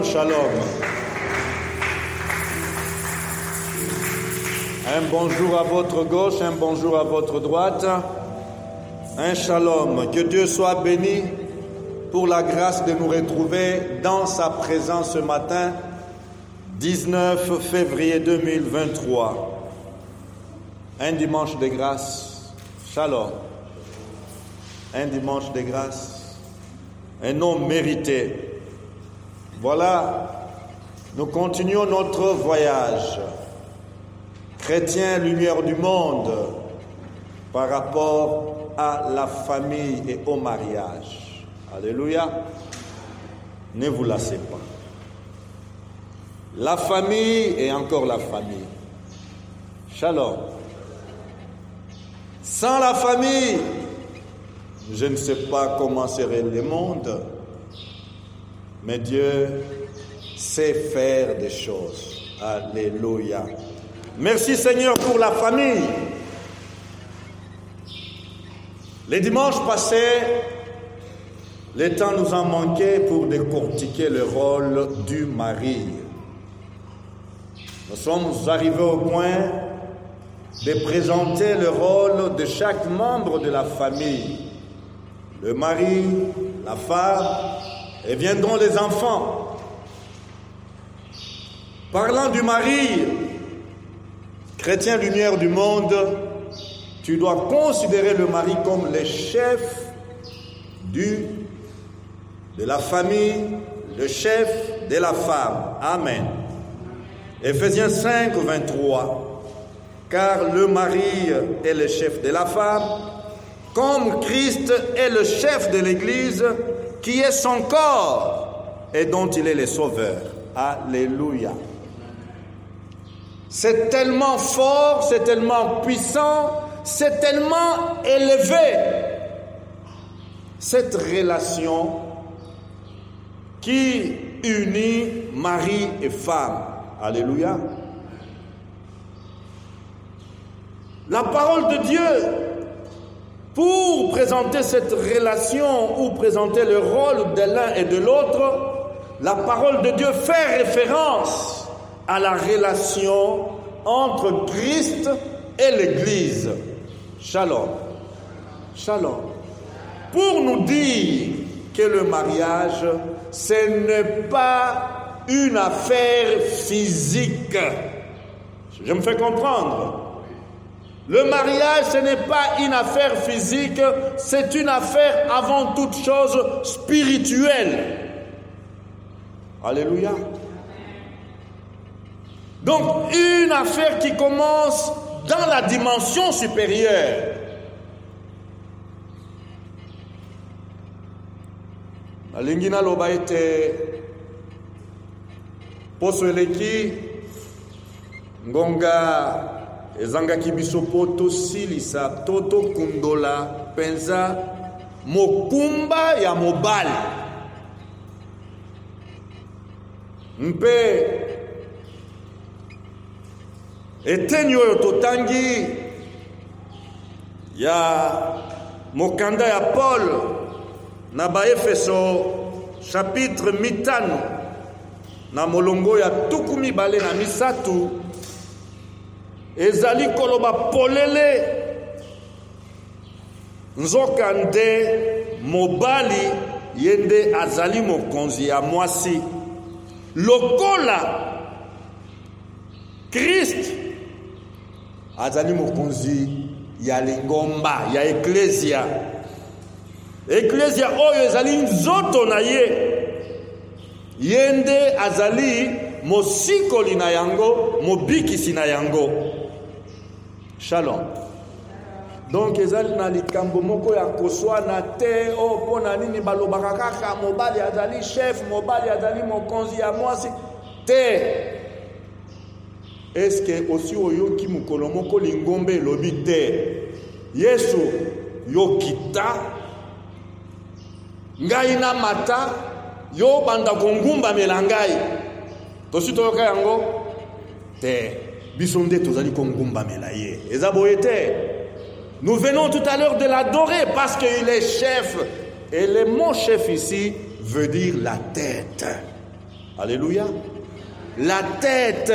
Shalom. Un bonjour à votre gauche, un bonjour à votre droite. Un shalom. Que Dieu soit béni pour la grâce de nous retrouver dans sa présence ce matin, 19 février 2023. Un dimanche de grâce. Shalom. Un dimanche de grâce. Un nom mérité. Voilà, nous continuons notre voyage. Chrétiens, lumière du monde, par rapport à la famille et au mariage. Alléluia. Ne vous lassez pas. La famille et encore la famille. Shalom. Sans la famille, je ne sais pas comment serait le monde. Mais Dieu sait faire des choses. Alléluia. Merci Seigneur pour la famille. Les dimanches passés, le temps nous a manqué pour décortiquer le rôle du mari. Nous sommes arrivés au point de présenter le rôle de chaque membre de la famille. Le mari, la femme, et viendront les enfants. Parlant du mari, chrétien lumière du monde, tu dois considérer le mari comme le chef de la famille, le chef de la femme. Amen. Éphésiens 5, 23. Car le mari est le chef de la femme, comme Christ est le chef de l'Église, qui est son corps et dont il est le sauveur. Alléluia. C'est tellement fort, c'est tellement puissant, c'est tellement élevé. Cette relation qui unit mari et femme. Alléluia. La parole de Dieu, pour présenter cette relation ou présenter le rôle de l'un et de l'autre, la parole de Dieu fait référence à la relation entre Christ et l'Église. Shalom. Shalom. Pour nous dire que le mariage, ce n'est pas une affaire physique. Je me fais comprendre. Le mariage, ce n'est pas une affaire physique, c'est une affaire avant toute chose spirituelle. Alléluia. Donc, une affaire qui commence dans la dimension supérieure. Alingina loba ete poso eleki ngonga ezangaki biso po tosilisa toto kundola penza mokumba ya mobali mpe eteni oyo totangi ya mokanda ya Paul na baefeso chapitre mitano na molongo ya tuku mibale na misatu ezali koloba polele nzoka nde mobali yende azali mokonzi ya mwasi lokola Christ azali mokonzi ya lingomba ya eklesia oyo ezali nzoto na ye yende azali mosikoli na yango mobikisi na yango. Shalom. Donc ezali na likambo moko ya koswana te o pona nini balobaka kaka mobali azali chef, mobali azali mokonzi ya mwasi te. Est-ce que aussi oyoki mukolo moko lingombe lobi te Yesu yokita ngai na mata yo banda kongumba melangai tosi toyoka yango te biso nde tozali kongumba melaye ezaboye te. Nous venons tout à l'heure de l'adorer parce qu'il est chef. Et le mot chef ici veut dire la tête. Alléluia. La tête.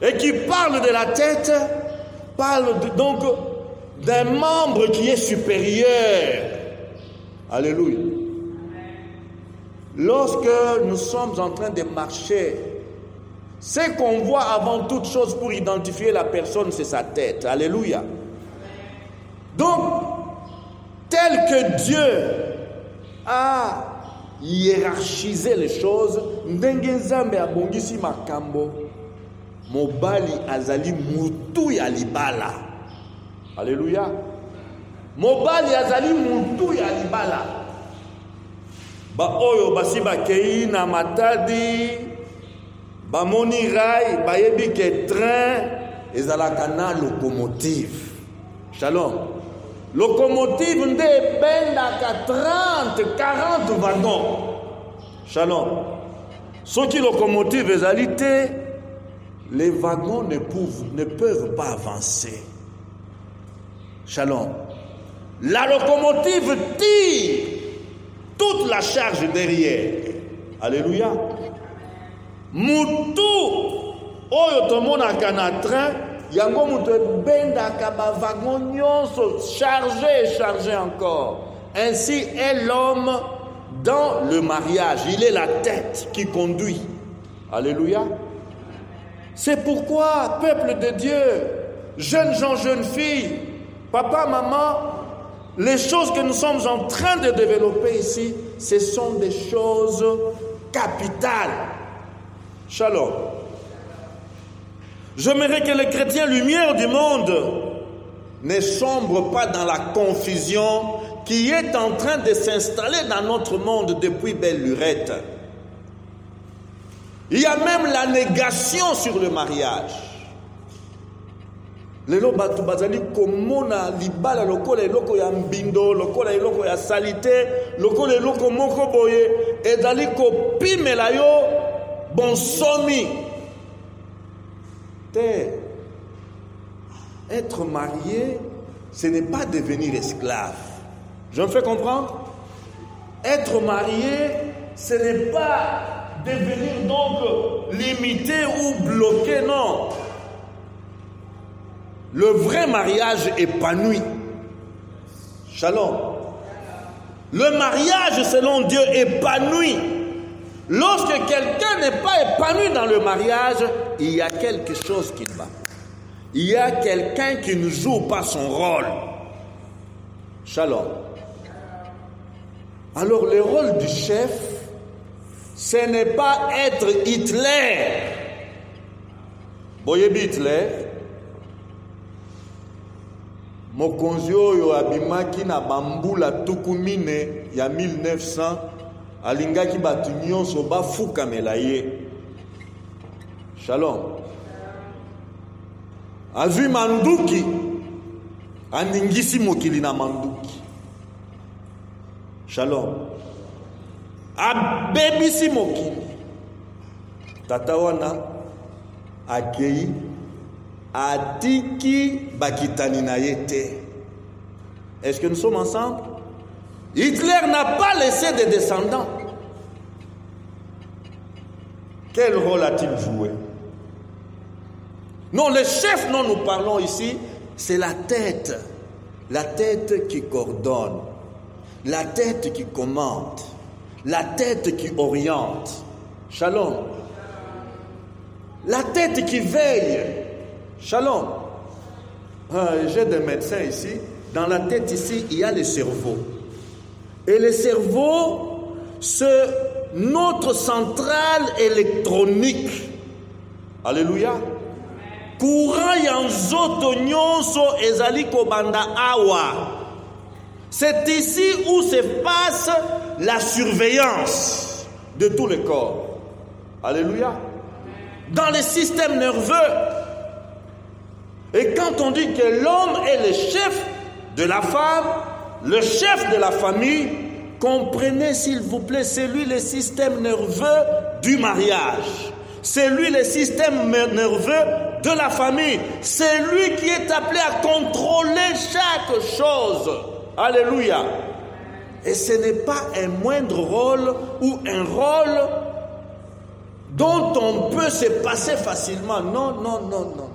Et qui parle de la tête, parle donc d'un membre qui est supérieur. Alléluia. Lorsque nous sommes en train de marcher, ce qu'on voit avant toute chose pour identifier la personne, c'est sa tête. Alléluia. Donc, tel que Dieu a hiérarchisé les choses, ndenge nzambe abongisi makambo, mobali azali mutu ya libala. Alléluia. Mobali azali mutu ya libala. Ba oyo basi bakei na matadi, bamoni rai, bayebi ke train ezalaka na locomotive. Shalom. Locomotive nde bendaka 30-40 wagons. Shalom. Soki locomotive ezali te, les wagons ne peuvent pas avancer. Shalom. La locomotive tire toute la charge derrière. Alléluia. Mutu oyo tomonaka na train, yango mutu bendaka ba wagon nyonso chargé encore. Ainsi est l'homme dans le mariage. Il est la tête qui conduit. Alléluia. C'est pourquoi, peuple de Dieu, jeunes gens, jeunes filles, papa, maman, les choses que nous sommes en train de développer ici, ce sont des choses capitales. Shalom. J'aimerais que les chrétiens lumière du monde ne sombrent pas dans la confusion qui est en train de s'installer dans notre monde depuis belle lurette. Il y a même la négation sur le mariage. Lelo batu bazali komona libala lokola eloko ya mbindo, lokola eloko ya salite, lokola eloko moko boye, ezali kopimela yo bonsomi. Être marié, ce n'est pas devenir esclave. Je me fais comprendre? Être marié, ce n'est pas devenir donc limité ou bloqué, non. Le vrai mariage épanoui. Shalom. Le mariage selon Dieu épanoui. Lorsque quelqu'un n'est pas épanoui dans le mariage, il y a quelque chose qui va. Il y a quelqu'un qui ne joue pas son rôle. Shalom. Alors le rôle du chef, ce n'est pas être Hitler. Boyebi Hitler. Mokonzi oyo abimaki na bambula tukumine ya 1900 alingaki batu nyonso bafukamela ye. Shalom. Azwi manduki aningisi mokili na manduki. Shalom. Abebisi mokili. Tata wana akei atiki bakitani na yete. Est-ce que nous sommes ensemble? Hitler n'a pas laissé de descendants. Quel rôle a-t-il joué? Non, le chef dont nous parlons ici, c'est la tête. La tête qui coordonne. La tête qui commande. La tête qui oriente. Shalom. La tête qui veille. Shalom. J'ai des médecins ici. Dans la tête ici, il y a le cerveau. Et le cerveau, c'est notre centrale électronique. Alléluia. Courant yanzoto nyonso ezali kobanda awa. C'est ici où se passe la surveillance de tout le corps. Alléluia. Dans le système nerveux. Et quand on dit que l'homme est le chef de la femme, le chef de la famille, comprenez s'il vous plaît, c'est lui le système nerveux du mariage. C'est lui le système nerveux de la famille. C'est lui qui est appelé à contrôler chaque chose. Alléluia. Et ce n'est pas un moindre rôle ou un rôle dont on peut se passer facilement. Non, non, non, non, non.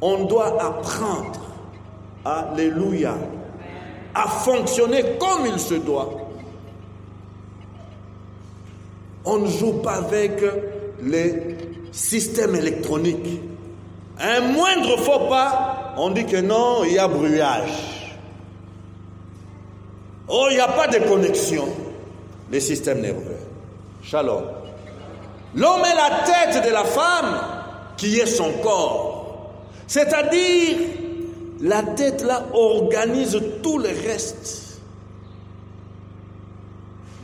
On doit apprendre, alléluia, à fonctionner comme il se doit. On ne joue pas avec les systèmes électroniques. Un moindre faux pas, on dit que non, il y a brouillage. Oh, il n'y a pas de connexion. Les systèmes nerveux. Shalom. L'homme est la tête de la femme qui est son corps. C'est-à-dire, la tête là organise tout le reste.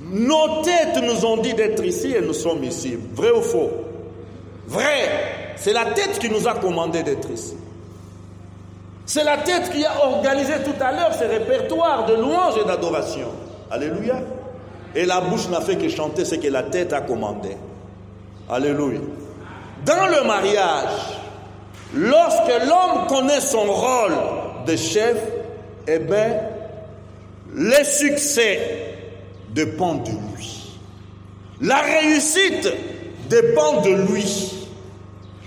Nos têtes nous ont dit d'être ici et nous sommes ici. Vrai ou faux? Vrai. C'est la tête qui nous a commandé d'être ici. C'est la tête qui a organisé tout à l'heure ce répertoire de louanges et d'adoration. Alléluia. Et la bouche n'a fait que chanter ce que la tête a commandé. Alléluia. Dans le mariage, lorsque l'homme connaît son rôle de chef, eh bien, le succès dépend de lui. La réussite dépend de lui.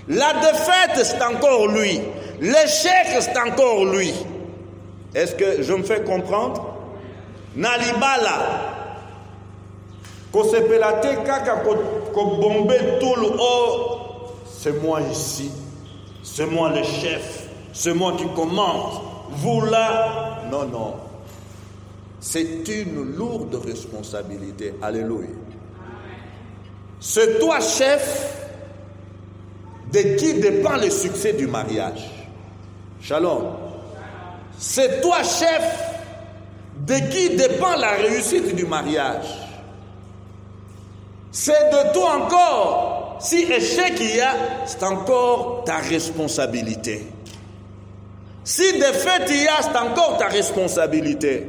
La défaite, c'est encore lui. L'échec, c'est encore lui. Est-ce que je me fais comprendre? Nalibala. Kosepelate kaka ko bombe tout le haut. C'est moi ici. C'est moi le chef. C'est moi qui commande. Vous là. Non, non. C'est une lourde responsabilité. Alléluia. C'est toi, chef, de qui dépend le succès du mariage. Shalom. C'est toi, chef, de qui dépend la réussite du mariage. C'est de toi encore. Si échec il y a, c'est encore ta responsabilité. Si défaite il y a, c'est encore ta responsabilité.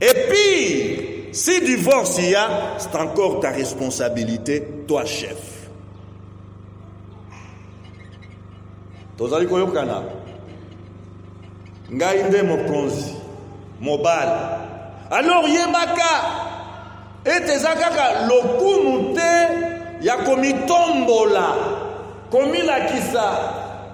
Et puis, si divorce il y a, c'est encore ta responsabilité, toi chef. Tozali koyokana. Ngai nde mokonzi, mobali. Alors yebaka ete kaka lokumu te ya komitombola, komilakisa,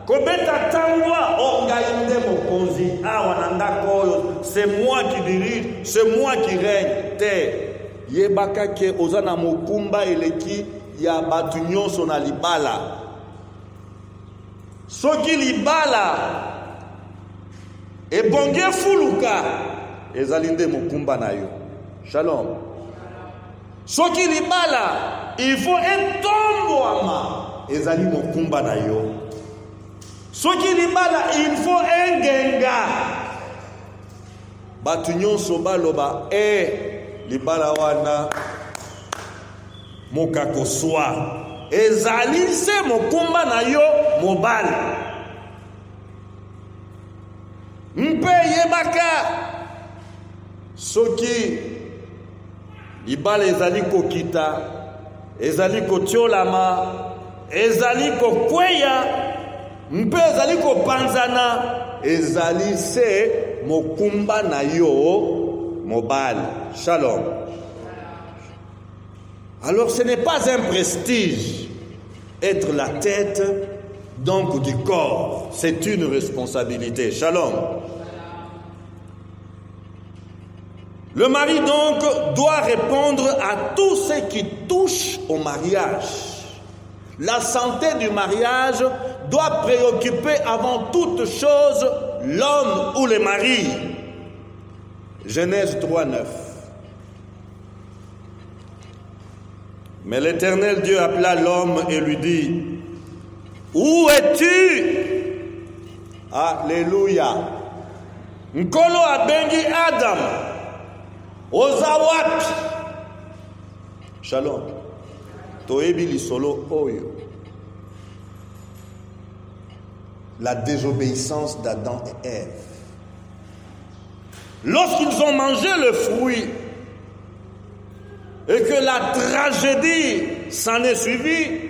kobeta tangwa ngai nde mokonzi awa na ndako oyo, c'est moi qui dirige, c'est moi qui règne te. Yebaka ke oza na mokumba eleki ya batu nyonso na libala. Soki libala ebonge fuluka ezali nde mokumba na yo. Shalom. Soki libala il faut etombwama ezali mokumba na yo. Soki libala il faut engenga. Batu nyonso baloba libala wana mokako swa ezali se mokumba na yo mobali. Mpe yebaka soki libala ezali kokita, ezali kotiolama, ezali kokweya, mpe ezali kopanzana, ezali se mokumba na yo mobali. Shalom. Alors ce n'est pas un prestige être la tête donc du corps, c'est une responsabilité. Shalom. Le mari donc doit répondre à tout ce qui touche au mariage. La santé du mariage doit préoccuper avant toute chose l'homme ou le mari. Genèse 3:9. Mais l'Éternel Dieu appela l'homme et lui dit: où es-tu? Alléluia. Nkolo abengi Adam. Ozawat. Shalom. Toebi lisolo oyo. La désobéissance d'Adam et Ève. Lorsqu'ils ont mangé le fruit et que la tragédie s'en est suivie,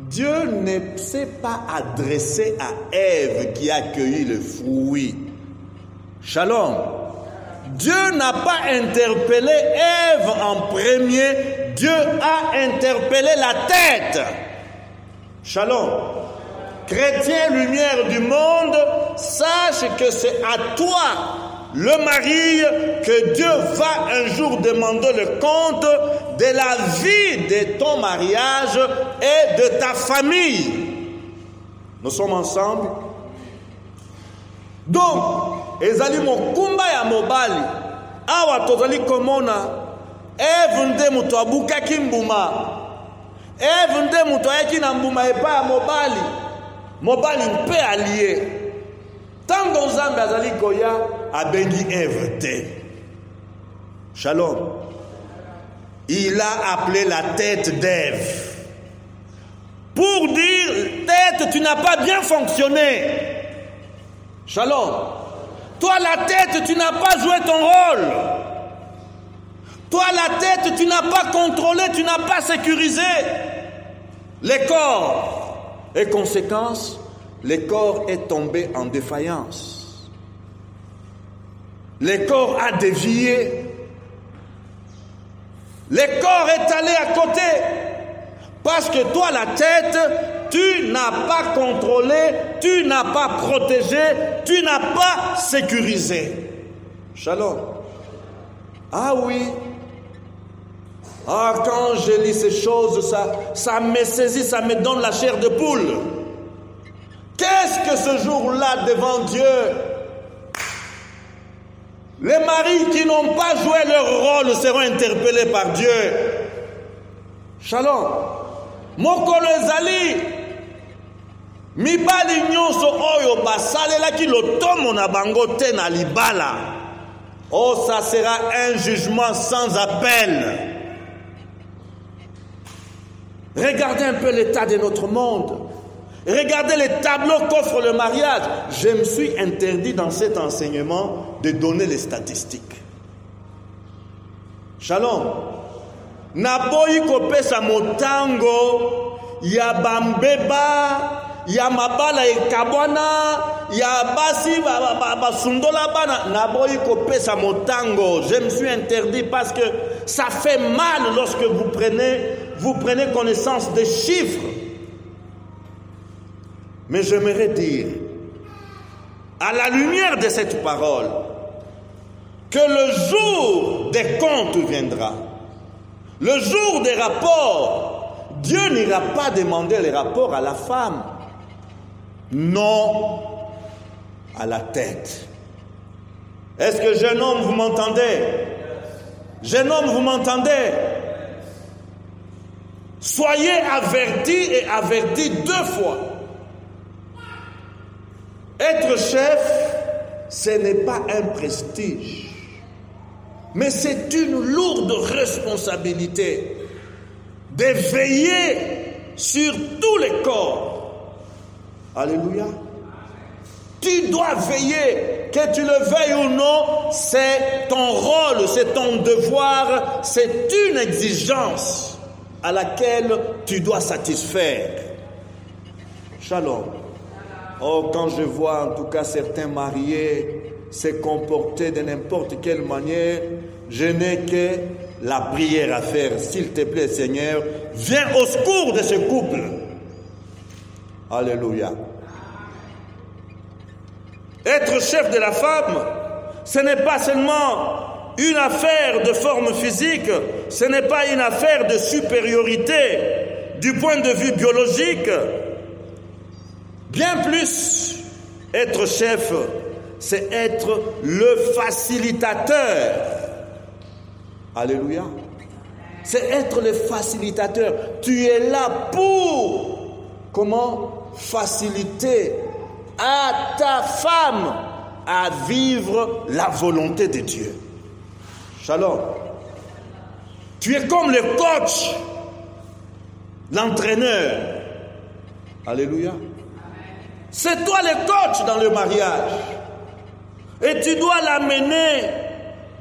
Dieu ne s'est pas adressé à Ève qui a cueilli le fruit. Shalom. Dieu n'a pas interpellé Ève en premier, Dieu a interpellé la tête. Shalom. Chrétien, lumière du monde, sache que c'est à toi, le mari, que Dieu va un jour demander le compte de la vie de ton mariage et de ta famille. Nous sommes ensemble. Donc, ezali mokumba ya mobali. Awa tozali komona Ève nde muto abukaki mbuma. Ève nde muto ayaki na mbuma epa ya mobali. Mobali mpe allié. Tango Nzambe azali koya abengi Ève te. Shalom. Il a appelé la tête d'Ève. Pour dire, tête, tu n'as pas bien fonctionné. Shalom. Toi, la tête, tu n'as pas joué ton rôle. Toi, la tête, tu n'as pas contrôlé, tu n'as pas sécurisé les corps. Et conséquence, le corps est tombé en défaillance. Le corps a dévié. Le corps est allé à côté. Parce que toi, la tête, tu n'as pas contrôlé, tu n'as pas protégé, tu n'as pas sécurisé. Shalom. Ah oui. Ah, quand je lis ces choses, ça me saisit, ça me donne la chair de poule. Qu'est-ce que ce jour-là devant Dieu? Les maris qui n'ont pas joué leur rôle seront interpellés par Dieu. Shalom. Mokolo ezali mibali nyonso oyo basalelaki lotomo na bango te na libala. Oh, ça sera un jugement sans appel. Regardez un peu l'état de notre monde. Regardez les tableaux qu'offre le mariage. Je me suis interdit dans cet enseignement de donner les statistiques. Shalom. Naboyi kopesa motango ya bambeba ya mabala ekabwana ya basi basundola bana. Naboyi kopesa motango. Je me suis interdit parce que ça fait mal lorsque vous prenez connaissance des chiffres. Mais j'aimerais dire, à la lumière de cette parole, que le jour des comptes viendra. Le jour des rapports, Dieu n'ira pas demander les rapports à la femme. Non, à la tête. Est-ce que jeune homme, vous m'entendez? Jeune homme, vous m'entendez? Soyez avertis et avertis 2 fois. Être chef, ce n'est pas un prestige. Mais c'est une lourde responsabilité de veiller sur tous les corps. Alléluia. Tu dois veiller, que tu le veuilles ou non, c'est ton rôle, c'est ton devoir, c'est une exigence à laquelle tu dois satisfaire. Shalom. Oh, quand je vois en tout cas certains mariés se comporter de n'importe quelle manière, je n'ai que la prière à faire. S'il te plaît, Seigneur, viens au secours de ce couple. Alléluia. Être chef de la femme, ce n'est pas seulement une affaire de forme physique, ce n'est pas une affaire de supériorité du point de vue biologique. Bien plus, être chef, c'est être le facilitateur. Alléluia. C'est être le facilitateur. Tu es là pour, comment, faciliter à ta femme à vivre la volonté de Dieu. Shalom. Tu es comme le coach, l'entraîneur. Alléluia. C'est toi le coach dans le mariage. Et tu dois l'amener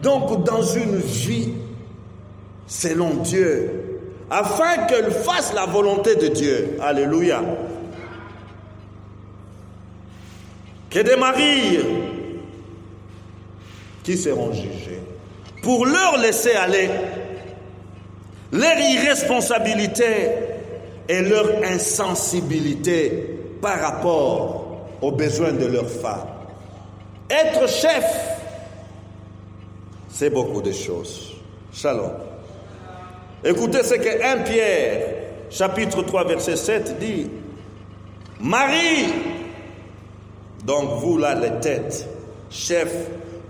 donc dans une vie selon Dieu, afin qu'elle fasse la volonté de Dieu. Alléluia. Que des maris qui seront jugés pour leur laisser aller leur irresponsabilité et leur insensibilité par rapport aux besoins de leurs femmes. Être chef, c'est beaucoup de choses. Shalom. Écoutez ce que 1 Pierre, chapitre 3, verset 7 dit. Marie, donc vous là les têtes, chef,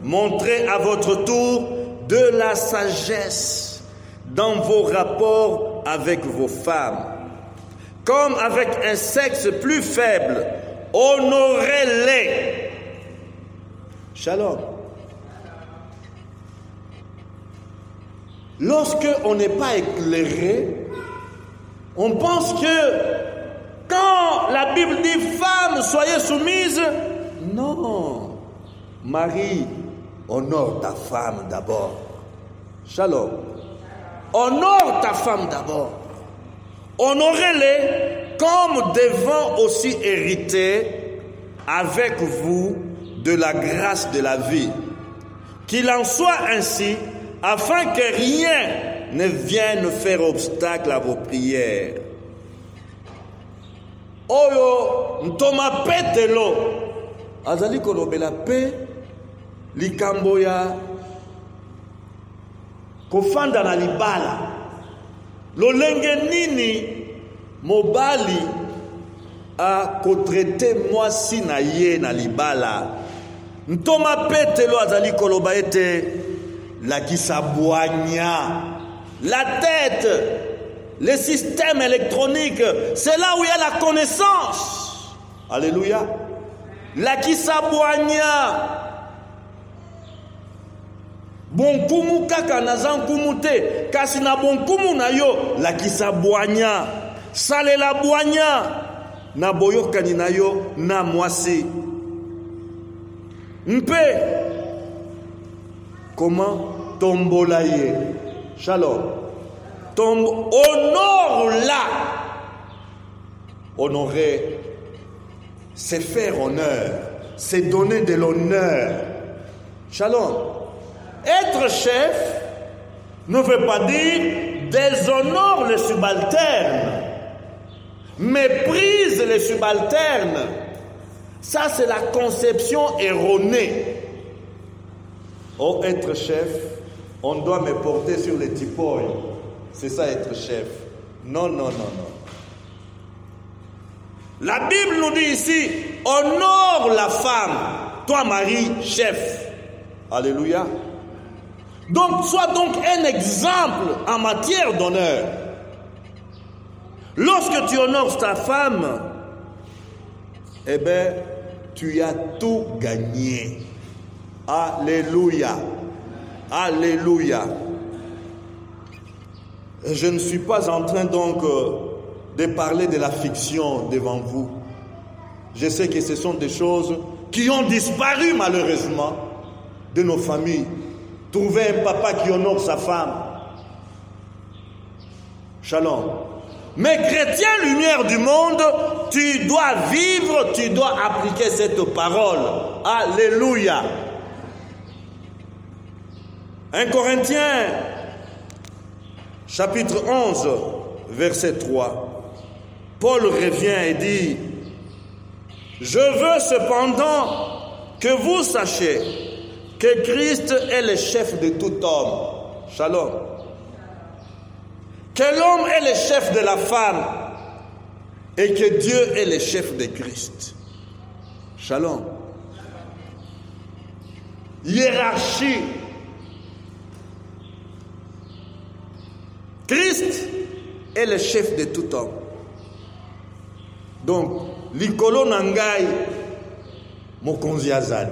montrez à votre tour de la sagesse dans vos rapports avec vos femmes. Comme avec un sexe plus faible, honorez-les. Shalom. Lorsque on n'est pas éclairé, on pense que quand la Bible dit femmes, soyez soumises, non. Marie, honore ta femme d'abord. Shalom. Honore ta femme d'abord. Honorez-les comme devant aussi hériter avec vous de la grâce de la vie. Qu'il en soit ainsi, afin que rien ne vienne faire obstacle à vos prières. Oyo ntoma petelo azali kolobela pe likambo ya kofanda na libala lolenge nini mobali a kotraite mwasi na ye na libala. Ntoma petelo azali koloba ete la kisabwanya, la tête, le système électronique, c'est là où il y a la connaissance. Alléluia. La kisabwanya. Bonkumu kaka nazankumu te, kasi na bonkumu na yo, la kisabwanya. Sale la bwanya. Na boyokani na yo, na mwasi. Mpe. Comment? Tombolaye. Shalom. Honore-la. Honorer, c'est faire honneur. C'est donner de l'honneur. Shalom. Être chef ne veut pas dire déshonore les subalternes. Méprise les subalternes. Ça, c'est la conception erronée. Oh, être chef, on doit me porter sur les tipoles. C'est ça, être chef. Non, non, non, non. La Bible nous dit ici, honore la femme, toi, mari, chef. Alléluia. Donc, sois donc un exemple en matière d'honneur. Lorsque tu honores ta femme, eh bien, tu as tout gagné. Alléluia. Alléluia. Je ne suis pas en train donc de parler de la fiction devant vous. Je sais que ce sont des choses qui ont disparu malheureusement de nos familles. Trouver un papa qui honore sa femme. Shalom. Mais chrétien, lumière du monde, tu dois vivre, tu dois appliquer cette parole. Alléluia. 1 Corinthiens, chapitre 11, verset 3. Paul revient et dit, « Je veux cependant que vous sachiez que Christ est le chef de tout homme. » Shalom. Que l'homme est le chef de la femme et que Dieu est le chef de Christ. Shalom. Hiérarchie. Christ est le chef de tout homme. Donc, likolo nangai mokonzi azali.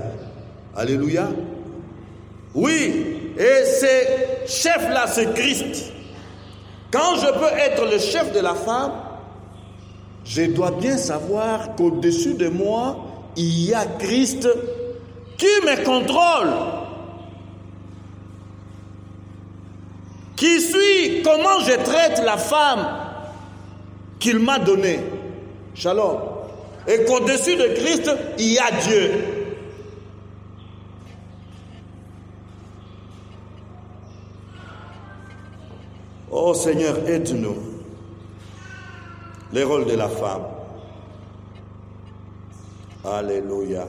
Alléluia. Oui, et ce chef-là, c'est Christ. Quand je peux être le chef de la femme, je dois bien savoir qu'au-dessus de moi, il y a Christ qui me contrôle. Qui suit comment je traite la femme qu'il m'a donnée. Shalom. Et qu'au-dessus de Christ, il y a Dieu. Oh Seigneur, aide-nous. Les rôles de la femme. Alléluia.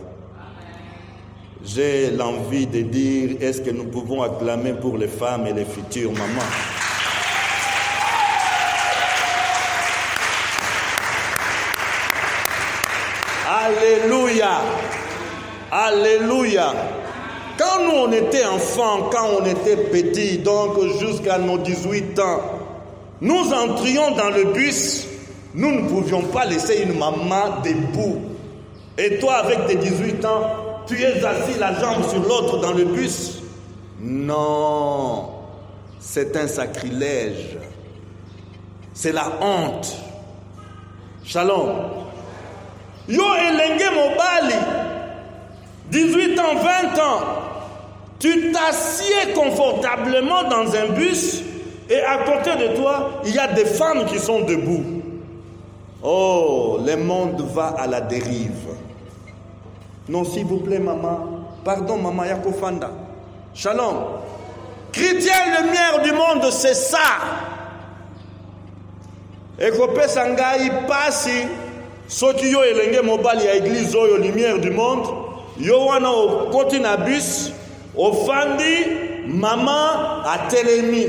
J'ai l'envie de dire, est-ce que nous pouvons acclamer pour les femmes et les futures mamans? Alléluia. Alléluia. Quand nous on était enfants, quand on était petits, donc jusqu'à nos 18 ans, nous entrions dans le bus, nous ne pouvions pas laisser une maman debout. Et toi, avec tes 18 ans, tu es assis la jambe sur l'autre dans le bus? Non, c'est un sacrilège. C'est la honte. Shalom. Yo elenge mobali, 18 ans, 20 ans, tu t'assieds confortablement dans un bus et à côté de toi, il y a des femmes qui sont debout. Oh, le monde va à la dérive. Non, s'il vous plaît, maman. Pardon, maman, Yako Fanda. Shalom. Chrétien, lumière du monde, c'est ça. Et Kopé Sangai passi, soki yo elenge mobali ya église oyo lumière du monde, yo wana o koti na bus, o fandi, maman a telemi.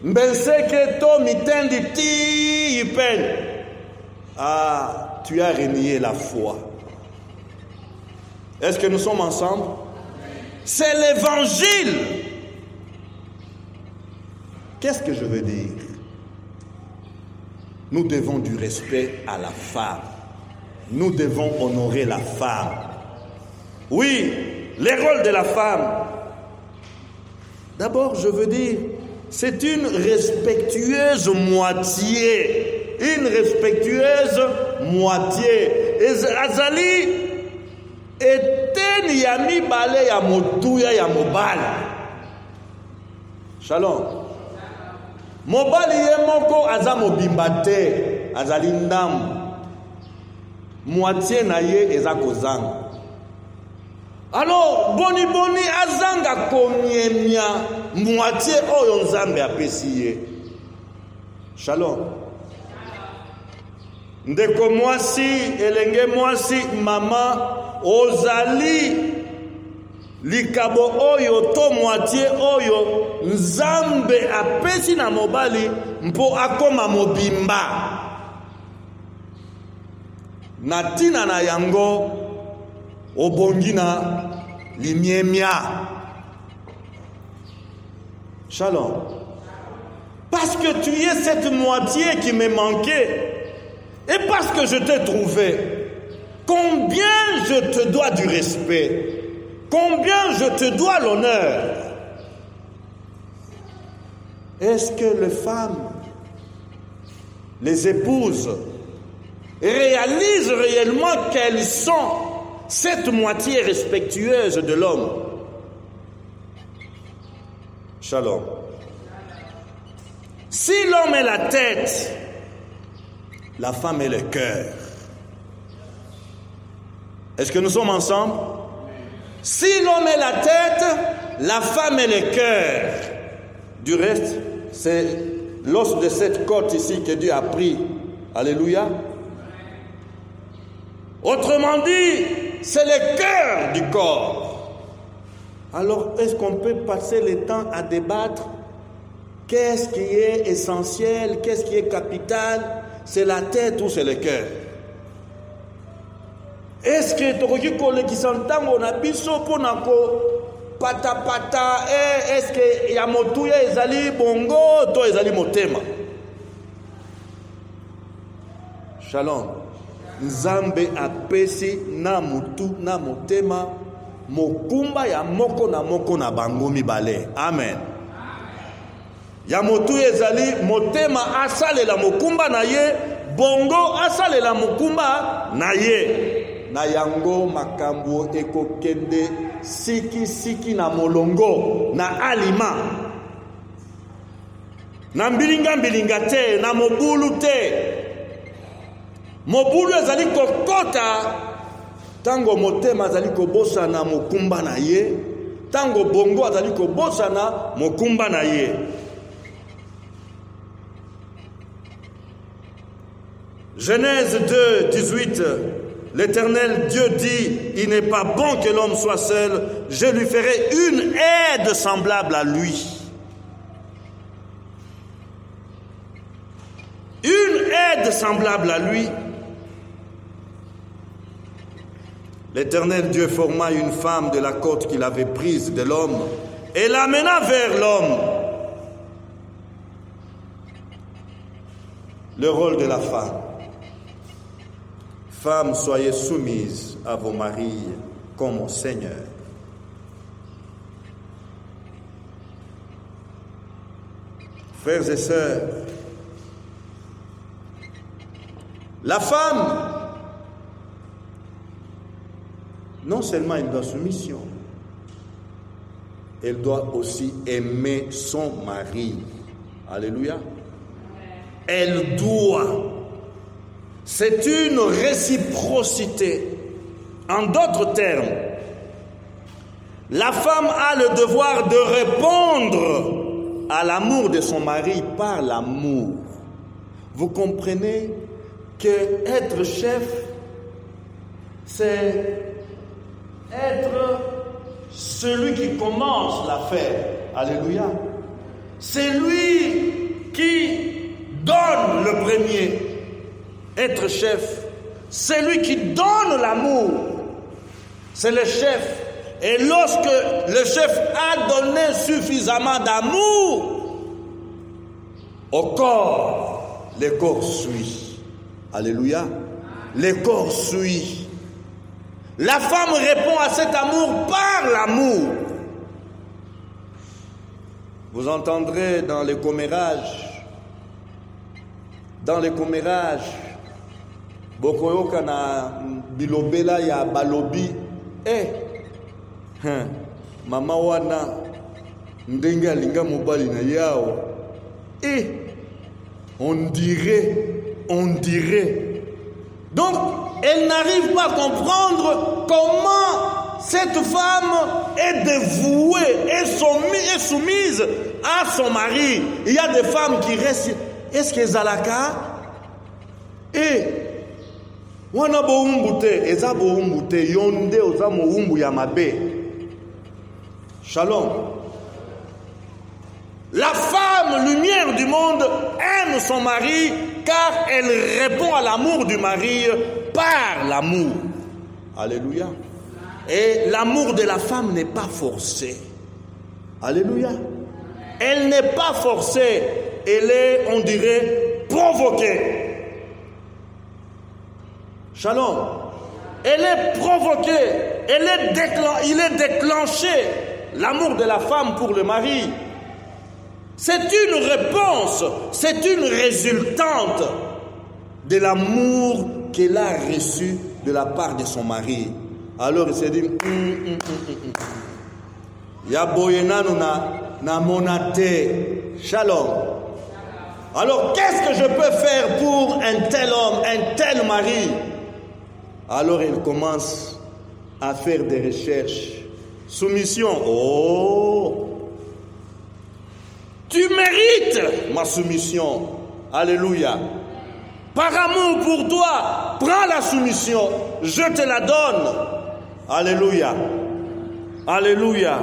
Mbenseke to mitendi ti yipen. Ah, tu as renié la foi. Est-ce que nous sommes ensemble? C'est l'évangile. Qu'est-ce que je veux dire? Nous devons du respect à la femme. Nous devons honorer la femme. Oui, les rôles de la femme. D'abord, je veux dire, c'est une respectueuse moitié. Une respectueuse moitié. Azali eteni ya mibale ya motuya ya mobali. Shalom. Mobali ye moko aza mobimba te, azali ndambu. Moitié na ye eza kozanga. Alors boni azanga komiemia moitié oyo nzambe apesi ye. Shalom. Ndeko mwasi, elenge mwasi, mama ozali likabo oyo to moitié oyo nzambe apesi na mobali mpo akoma mobimba. Natina na yango obongina limiemia. Shalom. Parce que tu es cette moitié qui me manquait. Et parce que je t'ai trouvé, combien je te dois du respect, combien je te dois l'honneur. Est-ce que les femmes, les épouses, réalisent réellement qu'elles sont cette moitié respectueuse de l'homme? Shalom. Si l'homme est la tête, la femme est le cœur. Est-ce que nous sommes ensemble? Si l'homme est la tête, la femme est le cœur. Du reste, c'est l'os de cette côte ici que Dieu a pris. Alléluia. Autrement dit, c'est le cœur du corps. Alors, est-ce qu'on peut passer le temps à débattre? Qu'est-ce qui est essentiel? Qu'est-ce qui est capital? C'est la tête ou c'est le cœur? Est-ce que tu as qui s'entend on a biso pour nako pata pata? Est-ce que yamotuya ezali bongo to ezali motema? Shalom. Nzambe apesi na mutu na motema mokumba ya moko na bango mibale. Amen. Ya motu ezali motema asalela mokumba na ye, bongo asalela mokumba na ye. Na yango makambo ekokende siki na molongo na alima. Na mbilinga te, na mobulu te. Mobulu ezali kokota tango motema ezali kobosa na mokumba na ye, tango bongo ezali kobosa na mokumba na ye. Genèse 2, 18. L'Éternel Dieu dit, il n'est pas bon que l'homme soit seul, je lui ferai une aide semblable à lui. Une aide semblable à lui. L'Éternel Dieu forma une femme de la côte qu'il avait prise de l'homme et l'amena vers l'homme. Le rôle de la femme. Femmes, soyez soumises à vos maris comme au Seigneur. Frères et sœurs, la femme, non seulement elle doit soumission, elle doit aussi aimer son mari. Alléluia. Elle doit. C'est une réciprocité. En d'autres termes, la femme a le devoir de répondre à l'amour de son mari par l'amour. Vous comprenez que être chef, c'est être celui qui commence l'affaire. Alléluia. C'est lui qui donne le premier. Être chef, c'est lui qui donne l'amour. C'est le chef. Et lorsque le chef a donné suffisamment d'amour au corps, le corps suit. Alléluia. Le corps suit. La femme répond à cet amour par l'amour. Vous entendrez dans les commérages, bokoyoka na bilobela ya balobi, mama wana ndenge alinga mobali na yao, on dirait. Donc, elle n'arrive pas à comprendre comment cette femme est dévouée et soumise à son mari. Il y a des femmes qui restent. Est-ce que Zalaka? Wana bohumbute, eza bohumbute, yonde oza mohumbu ya mabe. Shalom. La femme, lumière du monde, aime son mari car elle répond à l'amour du mari par l'amour. Alléluia. Et l'amour de la femme n'est pas forcé. Alléluia. Elle n'est pas forcée. Elle est, on dirait, provoquée. Shalom. Elle est provoquée. Il est déclenché. L'amour de la femme pour le mari. C'est une réponse. C'est une résultante de l'amour qu'elle a reçu de la part de son mari. Alors il s'est dit, Yaboyenanu na monate. Shalom. Alors qu'est-ce que je peux faire pour un tel homme, un tel mari? Alors il commence à faire des recherches. Soumission. Oh! Tu mérites ma soumission. Alléluia. Par amour pour toi, prends la soumission. Je te la donne. Alléluia. Alléluia.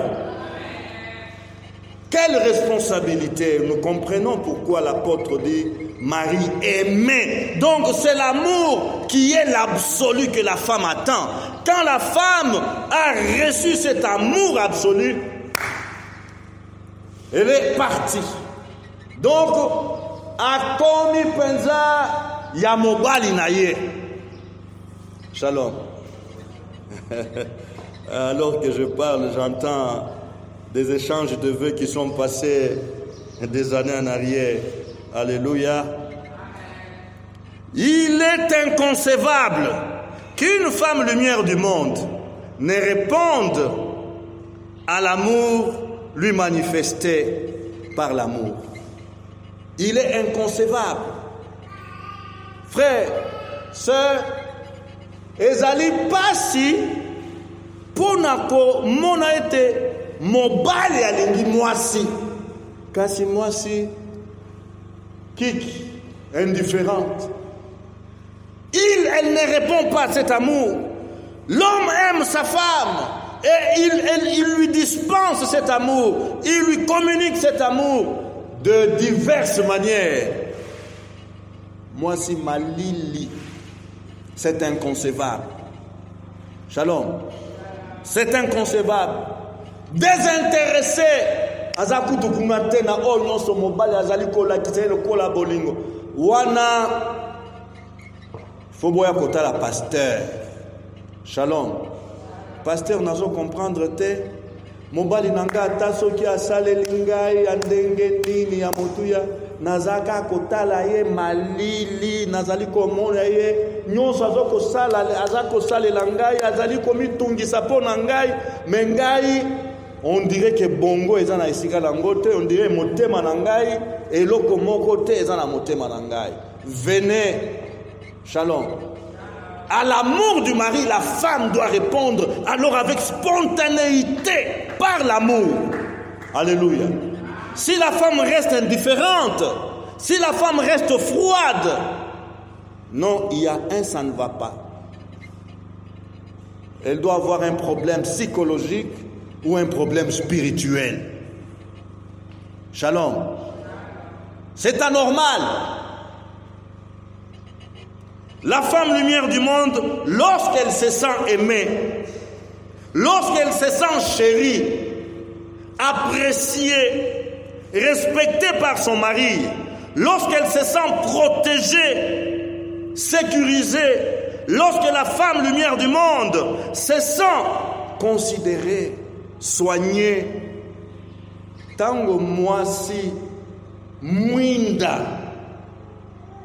Quelle responsabilité. Nous comprenons pourquoi l'apôtre dit Marie aimée. Donc c'est l'amour qui est l'absolu que la femme attend. Quand la femme a reçu cet amour absolu, elle est partie. Donc, à Komi Penza, Yamobali Naye. Shalom. Alors que je parle, j'entends des échanges de vœux qui sont passés des années en arrière. Alléluia. Il est inconcevable qu'une femme lumière du monde ne réponde à l'amour lui manifesté par l'amour. Il est inconcevable. Frères, sœurs, ezali pasi ponako mona ete mobali alingi mwasi. Kasi mwasi kiki, indifférente. Elle ne répond pas à cet amour. L'homme aime sa femme et il lui dispense cet amour. Il lui communique cet amour de diverses manières. Moi, si ma Lili, c'est inconcevable. Shalom. C'est inconcevable. Désintéressé. Azaku tukumate na all nyonso mobali azali kola kisele kola bolingo. Wana foboya kotala pasteur. Shalom. Pasteur nazo comprendre te mobali nanga ata soki asaleli ngai ya ndenge nini ya motuya nazaka kotala ye malili nazali komona ye nyonso azako salela ngai azali komitungisa mpo na ngai me ngai on dirait que bongo eza na esika nango te, on dirait motema na ngai eloko moko te eza na motema na ngai. Venez, shalom. À l'amour du mari, la femme doit répondre alors avec spontanéité, par l'amour. Alléluia. Si la femme reste indifférente, si la femme reste froide, non, il y a ça ne va pas. Elle doit avoir un problème psychologique ou un problème spirituel. Shalom. C'est anormal. La femme lumière du monde, lorsqu'elle se sent aimée, lorsqu'elle se sent chérie, appréciée, respectée par son mari, lorsqu'elle se sent protégée, sécurisée, lorsque la femme lumière du monde se sent considérée, soignée, tango mwasi mwinda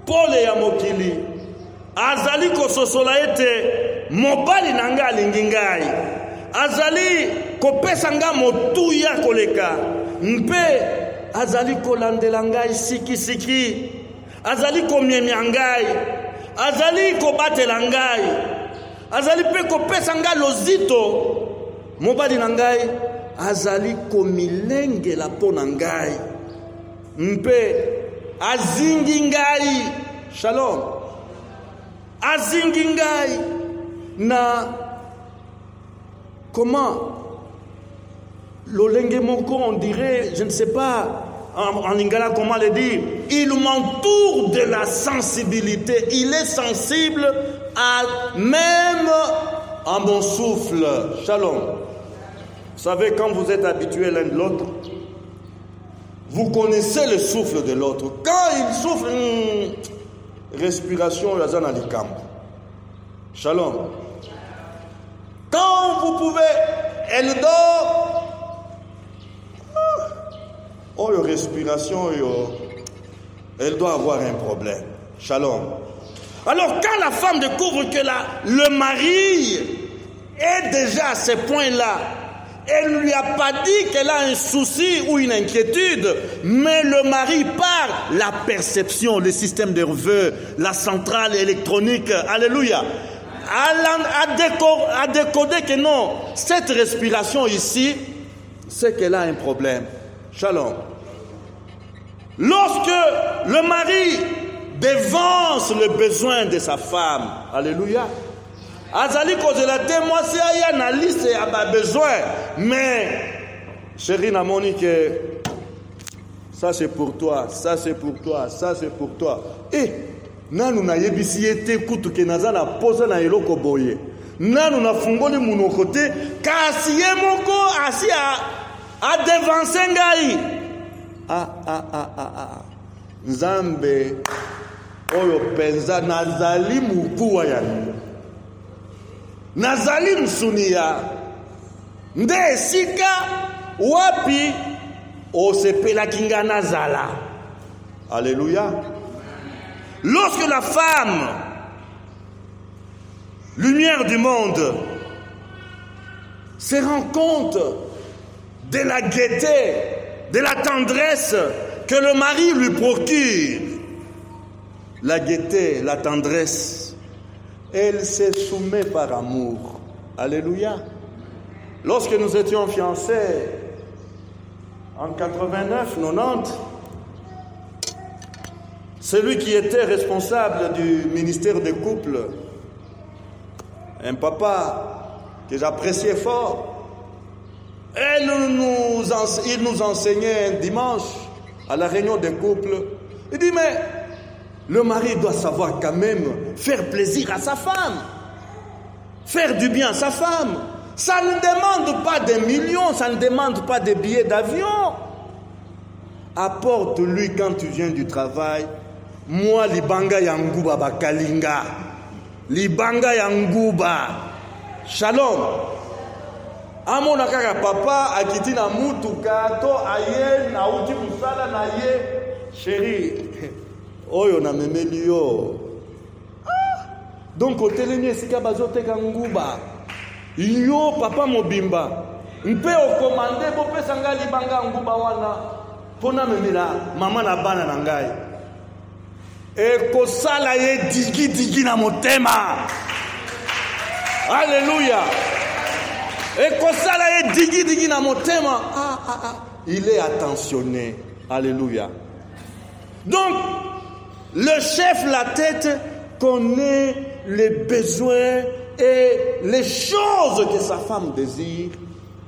pole ya mokili azali kososola ete mobali nanga alingi ngai azali kopesa nga motuya koleka mpe azali kolandela ngai sikisiki azali komiemia ngai azali kobatela ngai azali mpe kopesa nga lozito mobali na ngai azali komilengela mpo na ngai mpe azingi ngai shalom azingi ngai na comment lolenge moko on dirait je ne sais pas en lingala comment le dire il m'entoure de la sensibilité il est sensible à même à mon souffle shalom. Vous savez, quand vous êtes habitués l'un de l'autre, vous connaissez le souffle de l'autre. Quand il souffle, respiration, la zone à l'icam. Shalom. Quand vous pouvez, elle dort. Oh, la respiration, elle doit avoir un problème. Shalom. Alors, quand la femme découvre que le mari est déjà à ce point-là, elle ne lui a pas dit qu'elle a un souci ou une inquiétude, mais le mari par la perception, le système nerveux, la centrale électronique, alléluia, a décodé que non, cette respiration ici, c'est qu'elle a un problème. Shalom. Lorsque le mari dévance le besoin de sa femme, alléluia, azali kozela te mwasi aya na liste ya ba besoin mais chérie na moni que ça c'est pour toi ça c'est pour toi ça c'est pour toi et nanu na yebisi ete kutu ke naza na posa na eloko boye nanu na fungoli munoko te kasi ye moko asi a devancer ngai nzambe oyo penza nazali mukuwa ya nazali msunia nde esika wapi osepelaki nga nazala. Alléluia. Lorsque la femme lumière du monde se rend compte de la gaieté, de la tendresse que le mari lui procure, la gaieté, la tendresse, elle se soumet par amour. Alléluia. Lorsque nous étions fiancés en 89, 90, celui qui était responsable du ministère des couples, un papa que j'appréciais fort, il nous enseignait un dimanche à la réunion des couples. Il dit, mais le mari doit savoir quand même faire plaisir à sa femme, faire du bien à sa femme. Ça ne demande pas des millions, ça ne demande pas des billets d'avion. Apporte-lui quand tu viens du travail, moi libanga yanguba bakalinga, libanga yanguba, shalom. Amona kaka papa akiti na mutuka to aye na uti musala na ye, chéri, oyo na memeli yo. Donc otelemi esika bazoteka nguba. Yo papa mobimba mpe okomande bopesa ngai libanga nguba wana pona memela mama na bana na ngai ekosala ye digi na motema. Alléluia. Ekosala ye digi na motema. Il est attentionné. Alléluia. Donc le chef, la tête, connaît les besoins et les choses que sa femme désire,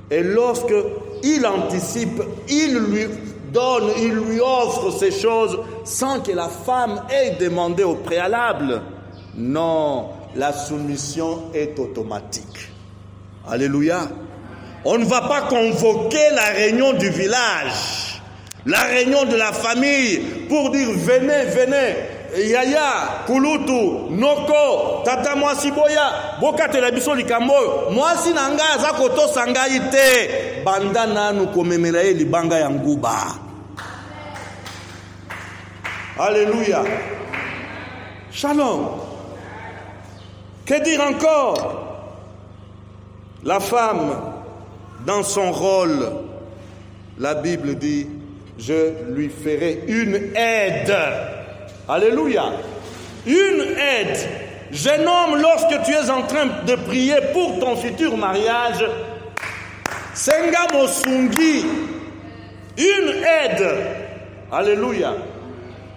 et lorsque il anticipe, il lui donne, il lui offre ces choses sans que la femme ait demandé au préalable. Non, la soumission est automatique. Alléluia. On ne va pas convoquer la réunion du village, la réunion de la famille pour dire venez. Yaya, Kulutu, Noko, Tata Mwasi Boya, Bokatela biso likambo, Mwasi nanga aza kotosa ngai te, banda nanu komemela ye libanga ya nguba. Alléluia. Shalom. Que dire encore? La femme, dans son rôle, la Bible dit, je lui ferai une aide. Alléluia. Une aide. Jeune homme, lorsque tu es en train de prier pour ton futur mariage, Senga Mosungi, une aide. Alléluia.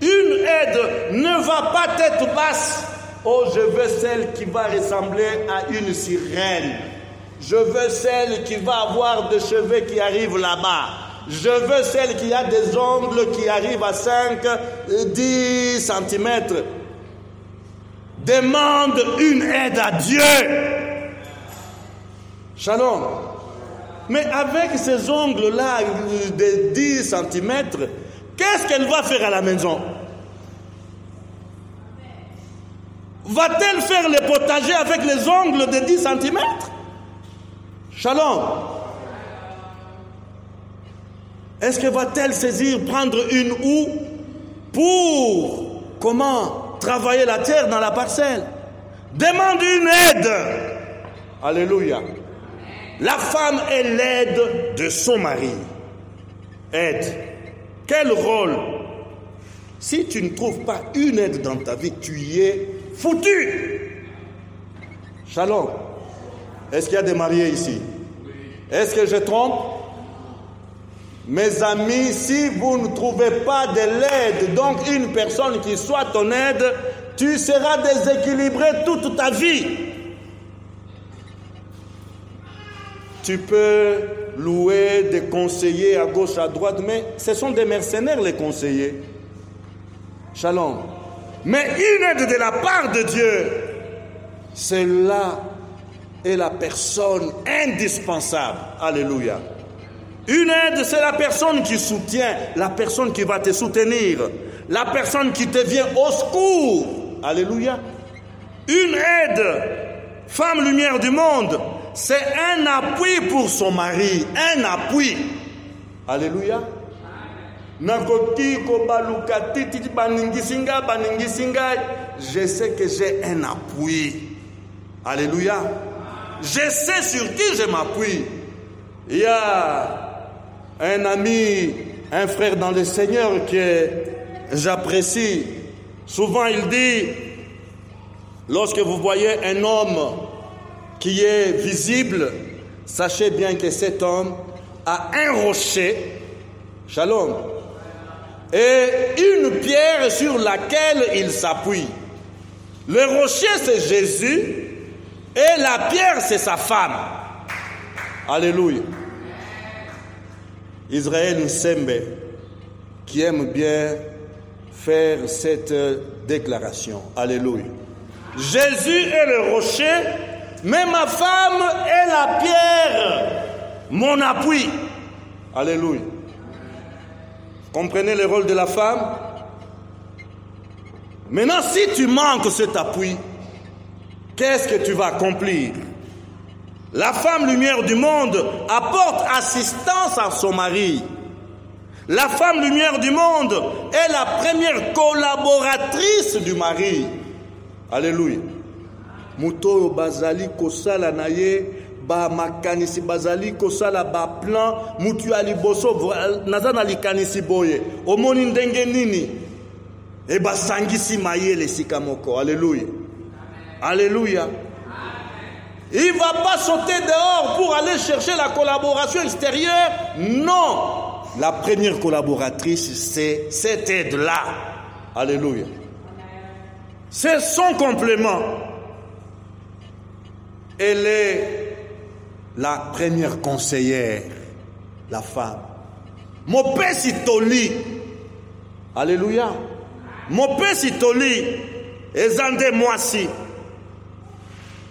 Une aide ne va pas tête basse. Oh, je veux celle qui va ressembler à une sirène. Je veux celle qui va avoir des cheveux qui arrivent là-bas. Je veux celle qui a des ongles qui arrivent à 5-10 cm. Demande une aide à Dieu. Shalom. Mais avec ces ongles-là de 10 cm, qu'est-ce qu'elle va faire à la maison? Va-t-elle faire le potager avec les ongles de 10 cm? Shalom. Est-ce que va-t-elle prendre une houe pour comment travailler la terre dans la parcelle? Demande une aide. Alléluia. La femme est l'aide de son mari. Aide. Quel rôle? Si tu ne trouves pas une aide dans ta vie, tu y es foutu. Shalom. Est-ce qu'il y a des mariés ici? Est-ce que je trompe? Mes amis, si vous ne trouvez pas de l'aide, donc une personne qui soit ton aide, tu seras déséquilibré toute ta vie. Tu peux louer des conseillers à gauche, à droite, mais ce sont des mercenaires les conseillers. Shalom. Mais une aide de la part de Dieu, celle-là est la personne indispensable. Alléluia. Une aide, c'est la personne qui soutient, la personne qui va te soutenir, la personne qui te vient au secours. Alléluia. Une aide, femme lumière du monde, c'est un appui pour son mari, un appui. Alléluia. Je sais que j'ai un appui. Alléluia. Je sais sur qui je m'appuie. Il y a un ami, un frère dans le Seigneur que j'apprécie. Souvent il dit, lorsque vous voyez un homme qui est visible, sachez bien que cet homme a un rocher. Shalom. et une pierre sur laquelle il s'appuie. Le rocher, c'est Jésus, et la pierre, c'est sa femme. Alléluia. Israël Nsembe, qui aime bien faire cette déclaration. Alléluia. Jésus est le rocher, mais ma femme est la pierre, mon appui. Alléluia. Comprenez le rôle de la femme? Maintenant, si tu manques cet appui, qu'est-ce que tu vas accomplir? La femme lumière du monde apporte assistance à son mari. La femme lumière du monde est la première collaboratrice du mari. Alléluia. Muto bazali kosala naye ba makanisi bazali kosala ba plan mutu ali boso nazana likanisi boye omoni ndenge nini e ba sangisi mayele sikamoko. Alléluia. Alléluia. Il ne va pas sauter dehors pour aller chercher la collaboration extérieure. Non. La première collaboratrice, c'est cette aide-là. Alléluia. C'est son complément. Elle est la première conseillère, la femme. Mon père s'itoli. Alléluia. Mon père s'itoli. Ezande moisi.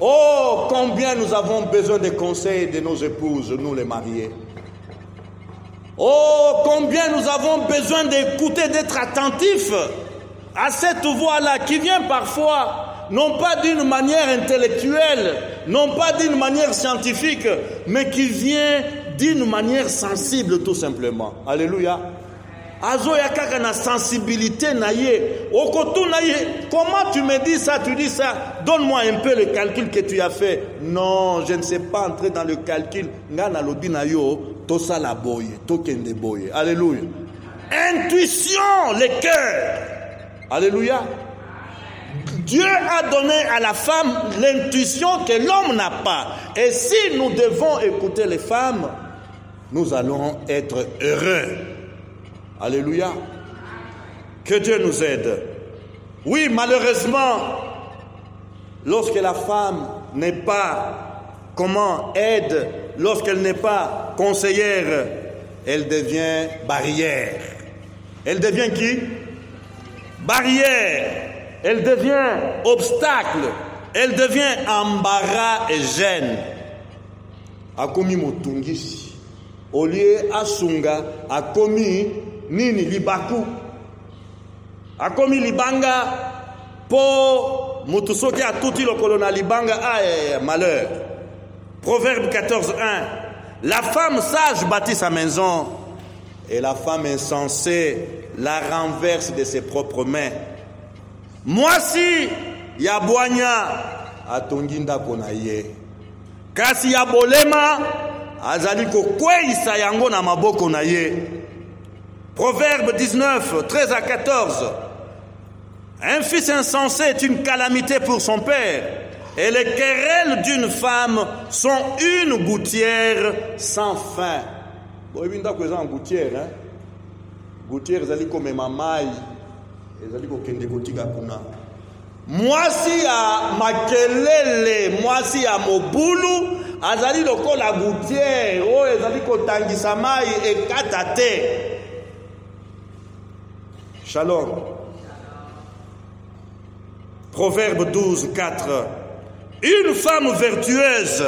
Oh, combien nous avons besoin des conseils de nos épouses, nous les mariés. Oh, combien nous avons besoin d'écouter, d'être attentifs à cette voix-là qui vient parfois, non pas d'une manière intellectuelle, non pas d'une manière scientifique, mais qui vient d'une manière sensible tout simplement. Alléluia. Azo ya kaka na sensibilité na ye. Okotu na ye. Comment tu me dis ça, tu dis ça? Donne-moi un peu le calcul que tu as fait. Non, je ne sais pas entrer dans le calcul. Ngana lobi na yo, to sala boye, to kende boye. Alléluia. Intuition, le cœur. Alléluia. Dieu a donné à la femme l'intuition que l'homme n'a pas. Et si nous devons écouter les femmes, nous allons être heureux. Alléluia. Que Dieu nous aide. Oui, malheureusement, lorsque la femme n'est pas, aide, lorsqu'elle n'est pas conseillère, elle devient barrière. Elle devient qui? Barrière. Elle devient obstacle. Elle devient embarras et gêne. Akomi motungisi. Olie asunga, akomi nini libaku. Akomi libanga po mutusoki atuti lokolo na libanga malheur. Proverbe 14:1. La femme sage bâtit sa maison et la femme insensée la renverse de ses propres mains. Mwasi ya bwanya atongi ndako na ye. Kasi ya bolema azali kokweisa yango na maboko na ye. Proverbe 19, 13 à 14. Un fils insensé est une calamité pour son père, et les querelles d'une femme sont une gouttière sans fin. Bon, il y a une gouttière, hein? Gouttière, zali comme mamai, zali kokende kotika kuna. Mwasi ya makelele, mwasi ya mobulu, azali lokola gouttière, o ezali kotangisa mai ekata te. Shalom. Proverbe 12, 4. Une femme vertueuse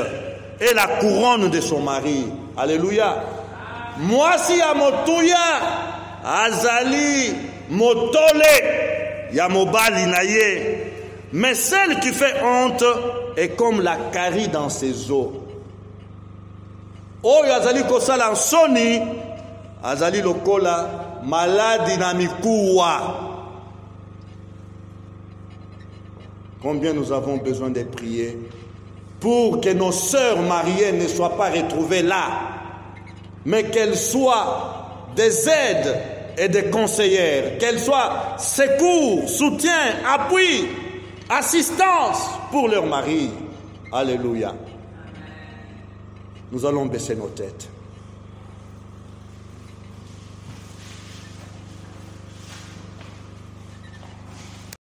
est la couronne de son mari. Alléluia. Mwasi ya motuya azali motole ya mobali na ye. Mais celle qui fait honte est comme la carie dans ses os. Oyo azali kosala nsoni azali lokola maladi na mikuwa. Combien nous avons besoin de prier pour que nos sœurs mariées ne soient pas retrouvées là, mais qu'elles soient des aides et des conseillères, qu'elles soient secours, soutien, appui, assistance pour leur mari. Alléluia. Nous allons baisser nos têtes.